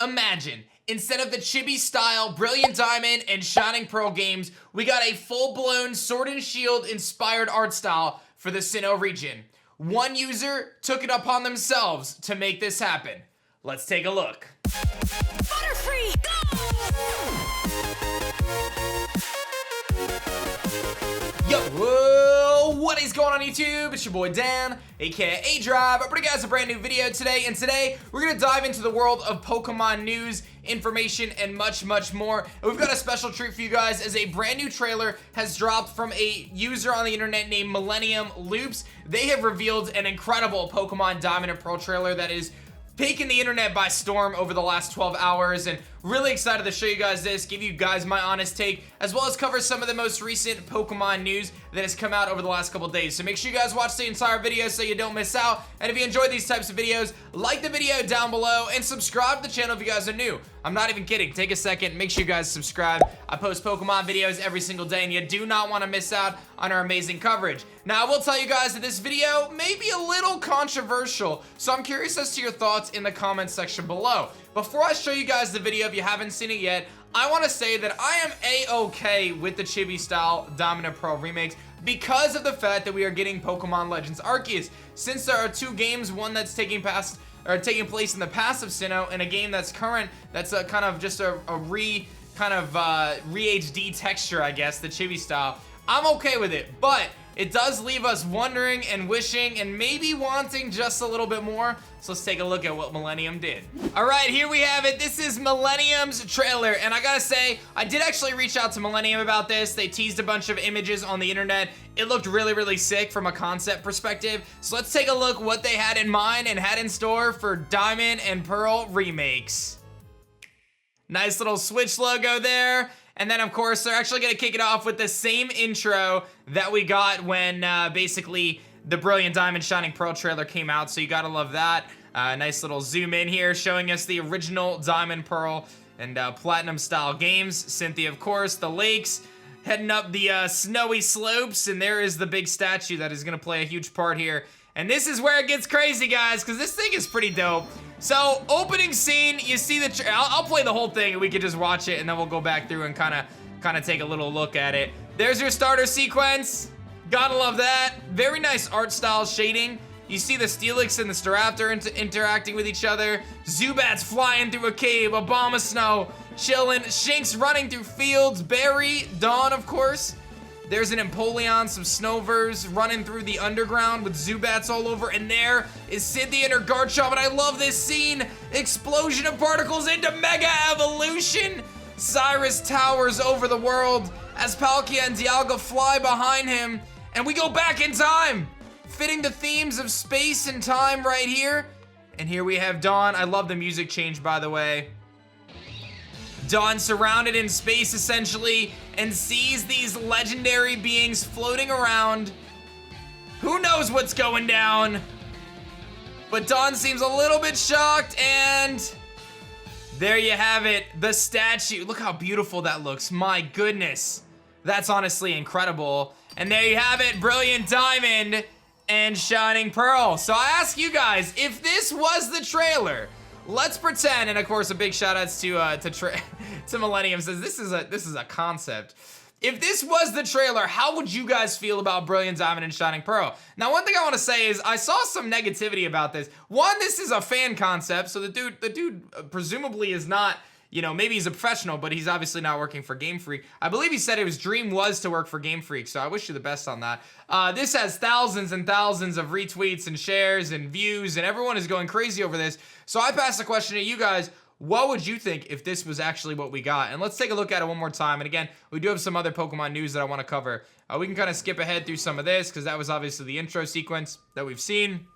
Imagine, instead of the chibi-style Brilliant Diamond and Shining Pearl games, we got a full-blown Sword and Shield-inspired art style for the Sinnoh region. One user took it upon themselves to make this happen. Let's take a look. Butterfree, go! Yo, whoa, what is going on YouTube? It's your boy Dan, aka aDrive. I bring you guys a brand new video today, and today we're gonna dive into the world of Pokemon news, information, and much more. And we've got a special treat for you guys as a brand new trailer has dropped from a user on the internet named Millennium Loops. They have revealed an incredible Pokemon Diamond and Pearl trailer that is taking the internet by storm over the last 12 hours, and really excited to show you guys this, give you guys my honest take, as well as cover some of the most recent Pokemon news that has come out over the last couple days. So make sure you guys watch the entire video so you don't miss out, and if you enjoyed these types of videos, like the video down below, and subscribe to the channel if you guys are new. I'm not even kidding, take a second, make sure you guys subscribe. I post Pokemon videos every single day, and you do not want to miss out on our amazing coverage. Now, I will tell you guys that this video may be a little controversial, so I'm curious as to your thoughts in the comments section below. Before I show you guys the video, if you haven't seen it yet, I want to say that I am a-okay with the chibi style Diamond and Pearl remakes because of the fact that we are getting Pokemon Legends Arceus. Since there are two games, one that's taking place in the past of Sinnoh, and a game that's current, that's a kind of just a re-HD texture, I guess, the chibi style. I'm okay with it, but it does leave us wondering and wishing and maybe wanting just a little bit more. So let's take a look at what Millennium did. All right, here we have it. This is Millennium's trailer, and I gotta say, I did actually reach out to Millennium about this. They teased a bunch of images on the internet. It looked really sick from a concept perspective. So let's take a look what they had in mind and had in store for Diamond and Pearl remakes. Nice little Switch logo there. And then, of course, they're actually going to kick it off with the same intro that we got when basically the Brilliant Diamond Shining Pearl trailer came out, so you gotta love that. Nice little zoom in here showing us the original Diamond, Pearl, and Platinum style games. Cynthia, of course, the lakes, heading up the snowy slopes, and there is the big statue that is going to play a huge part here. And this is where it gets crazy, guys, because this thing is pretty dope. So, opening scene, you see the I'll play the whole thing and we can just watch it, and then we'll go back through and kind of take a little look at it. There's your starter sequence. Gotta love that. Very nice art style shading. You see the Steelix and the Staraptor interacting with each other. Zubats flying through a cave. Abomasnow chilling. Shinx running through fields. Barry, Dawn, of course. There's an Empoleon, some Snovers running through the underground with Zubats all over, and there is Cynthia and her Garchomp, and I love this scene. Explosion of particles into Mega Evolution. Cyrus towers over the world as Palkia and Dialga fly behind him, and we go back in time, fitting the themes of space and time right here. And here we have Dawn. I love the music change, by the way. Dawn surrounded in space, essentially, and sees these legendary beings floating around. Who knows what's going down? But Dawn seems a little bit shocked, and there you have it, the statue. Look how beautiful that looks. My goodness. That's honestly incredible. And there you have it, Brilliant Diamond and Shining Pearl. So I ask you guys, if this was the trailer, let's pretend, and of course a big shout outs to Millennium, says this is a concept. If this was the trailer, how would you guys feel about Brilliant Diamond and Shining Pearl? Now, one thing I want to say is I saw some negativity about this. One, this is a fan concept, so the dude presumably is not, you know, maybe he's a professional, but he's obviously not working for Game Freak. I believe he said his dream was to work for Game Freak, so I wish you the best on that. This has thousands and thousands of retweets and shares and views, and everyone is going crazy over this. So I pass the question to you guys. What would you think if this was actually what we got? And let's take a look at it one more time. And again, we do have some other Pokemon news that I want to cover. We can kind of skip ahead through some of this because that was obviously the intro sequence that we've seen.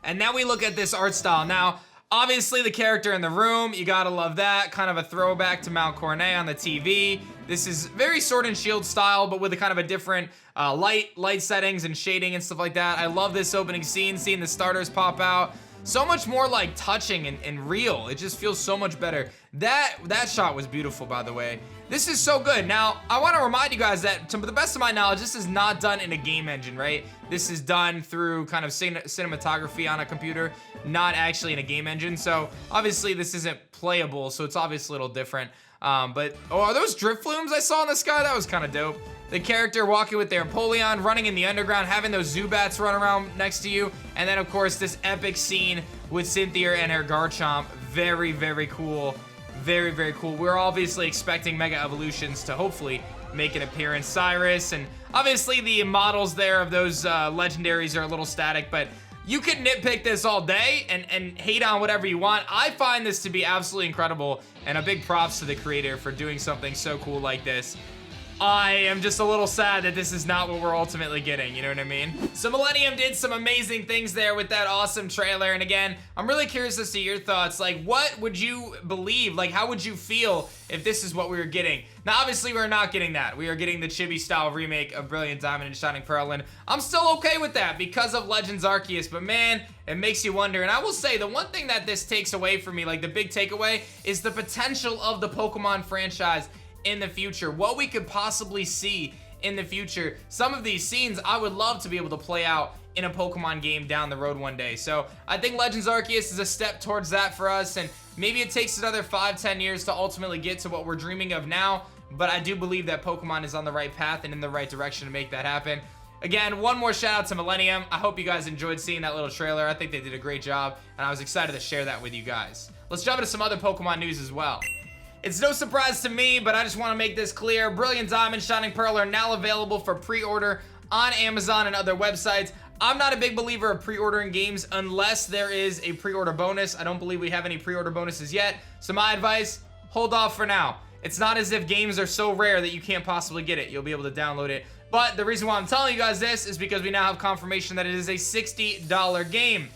And now we look at this art style. Now, obviously the character in the room, you gotta love that. Kind of a throwback to Mount Cornet on the TV. This is very Sword and Shield style, but with a kind of a different light settings and shading and stuff like that. I love this opening scene, seeing the starters pop out. so much more like touching and real. It just feels so much better. That shot was beautiful, by the way. This is so good. Now, I want to remind you guys that, to the best of my knowledge, this is not done in a game engine, right? This is done through kind of cinematography on a computer, not actually in a game engine. So, obviously, this isn't playable, so it's obviously a little different. But, oh, are those drift flumes I saw in the sky? That was kind of dope. The character walking with their Empoleon, running in the underground, having those Zubats run around next to you. And then, of course, this epic scene with Cynthia and her Garchomp. Very, very cool. Very, very cool. We're obviously expecting Mega Evolutions to hopefully make an appearance. Cyrus, and obviously the models there of those legendaries are a little static, but you can nitpick this all day and hate on whatever you want. I find this to be absolutely incredible, and a big props to the creator for doing something so cool like this. I am just a little sad that this is not what we're ultimately getting, you know what I mean? So Millennium did some amazing things there with that awesome trailer, and again, I'm really curious to see your thoughts. Like, what would you believe? Like, how would you feel if this is what we were getting? Now, obviously, we're not getting that. We are getting the chibi-style remake of Brilliant Diamond and Shining Pearl, and I'm still okay with that because of Legends Arceus, but man, it makes you wonder. And I will say, the one thing that this takes away from me, like the big takeaway, is the potential of the Pokemon franchise in the future, what we could possibly see in the future. Some of these scenes I would love to be able to play out in a Pokemon game down the road one day. So I think Legends Arceus is a step towards that for us, and maybe it takes another 5-10 years to ultimately get to what we're dreaming of now, but I do believe that Pokemon is on the right path and in the right direction to make that happen. Again, one more shout out to Millennium. I hope you guys enjoyed seeing that little trailer. I think they did a great job, and I was excited to share that with you guys. Let's jump into some other Pokemon news as well. It's no surprise to me, but I just want to make this clear. Brilliant Diamond, Shining Pearl are now available for pre-order on Amazon and other websites. I'm not a big believer of pre-ordering games unless there is a pre-order bonus. I don't believe we have any pre-order bonuses yet. So my advice, hold off for now. It's not as if games are so rare that you can't possibly get it. You'll be able to download it. But the reason why I'm telling you guys this is because we now have confirmation that it is a $60 game.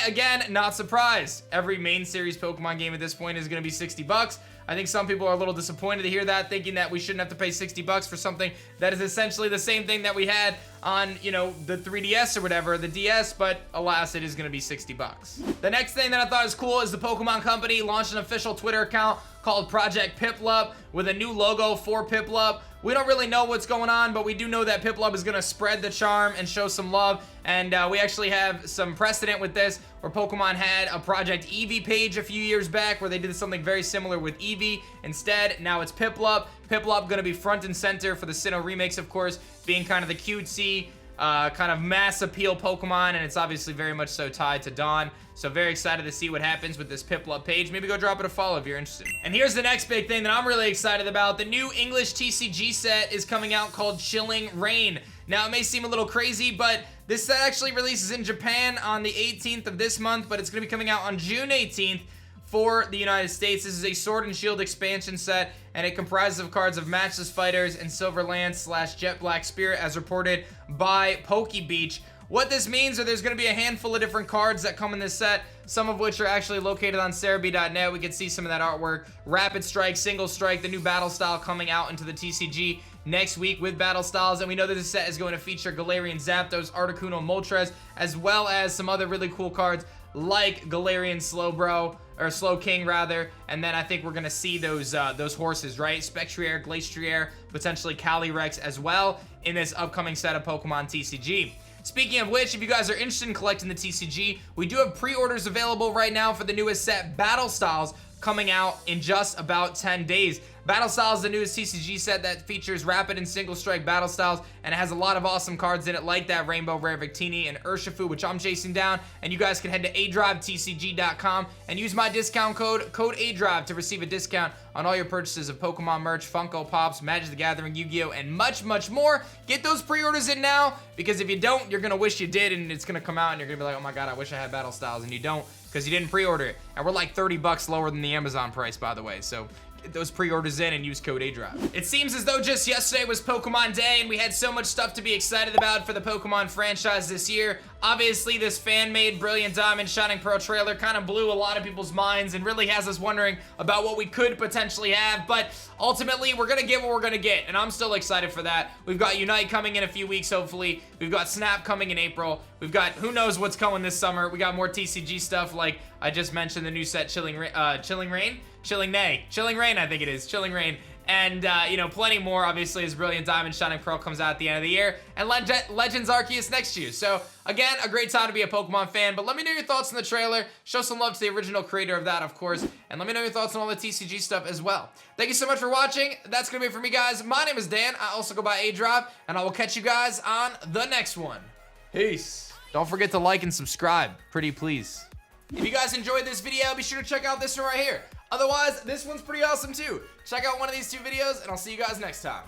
Again, not surprised. Every main series Pokemon game at this point is going to be 60 bucks. I think some people are a little disappointed to hear that, thinking that we shouldn't have to pay 60 bucks for something that is essentially the same thing that we had on, you know, the 3DS or whatever, the DS, but alas, it is going to be 60 bucks. The next thing that I thought was cool is the Pokemon Company launched an official Twitter account called Project Piplup with a new logo for Piplup. We don't really know what's going on, but we do know that Piplup is going to spread the charm and show some love, and we actually have some precedent with this, where Pokemon had a Project Eevee page a few years back where they did something very similar with Eevee. Instead, now it's Piplup. Piplup going to be front and center for the Sinnoh Remakes, of course, being kind of the cutesy, kind of mass appeal Pokemon, and it's obviously very much so tied to Dawn. So very excited to see what happens with this Piplup page. Maybe go drop it a follow if you're interested. And here's the next big thing that I'm really excited about. The new English TCG set is coming out called Chilling Reign. Now, it may seem a little crazy, but this set actually releases in Japan on the 18th of this month, but it's going to be coming out on June 18th for the United States. This is a Sword and Shield expansion set, and it comprises of cards of Matchless Fighters and Silverland / Jet Black Spirit, as reported by PokeBeach. What this means is there's going to be a handful of different cards that come in this set, some of which are actually located on Cerebi.net. We can see some of that artwork. Rapid Strike, Single Strike, the new battle style coming out into the TCG next week with battle styles, and we know that this set is going to feature Galarian Zapdos, Articuno Moltres, as well as some other really cool cards like Galarian Slowbro, or Slowking rather, and then I think we're gonna see those horses, right? Spectrier, Glastrier, potentially Calyrex as well in this upcoming set of Pokemon TCG. Speaking of which, if you guys are interested in collecting the TCG, we do have pre-orders available right now for the newest set, Battle Styles, coming out in just about 10 days. Battle Styles is the newest TCG set that features Rapid and Single Strike Battle Styles, and it has a lot of awesome cards in it, like that Rainbow Rare Victini and Urshifu, which I'm chasing down, and you guys can head to aDriveTCG.com and use my discount code aDrive to receive a discount on all your purchases of Pokemon merch, Funko Pops, Magic the Gathering, Yu-Gi-Oh, and much, much more. Get those pre-orders in now, because if you don't, you're gonna wish you did, and it's gonna come out, and you're gonna be like, oh my god, I wish I had Battle Styles, and you don't, because you didn't pre-order it. And we're like 30 bucks lower than the Amazon price, by the way, so get those pre-orders in and use code aDrive. It seems as though just yesterday was Pokemon Day, and we had so much stuff to be excited about for the Pokemon franchise this year. Obviously, this fan-made Brilliant Diamond Shining Pearl trailer kind of blew a lot of people's minds and really has us wondering about what we could potentially have, but ultimately, we're gonna get what we're gonna get, and I'm still excited for that. We've got Unite coming in a few weeks, hopefully. We've got Snap coming in April. We've got who knows what's coming this summer. We got more TCG stuff, like I just mentioned, the new set Chilling Rain, I think it is, Chilling Rain. And, you know, plenty more, obviously, as Brilliant Diamond Shining Pearl comes out at the end of the year, and Legends Arceus next year. So, again, a great time to be a Pokemon fan, but let me know your thoughts on the trailer. Show some love to the original creator of that, of course, and let me know your thoughts on all the TCG stuff as well. Thank you so much for watching. That's gonna be it for me, guys. My name is Dan. I also go by aDrive, and I will catch you guys on the next one. Peace. Don't forget to like and subscribe, pretty please. If you guys enjoyed this video, be sure to check out this one right here. Otherwise, this one's pretty awesome too. Check out one of these two videos, and I'll see you guys next time.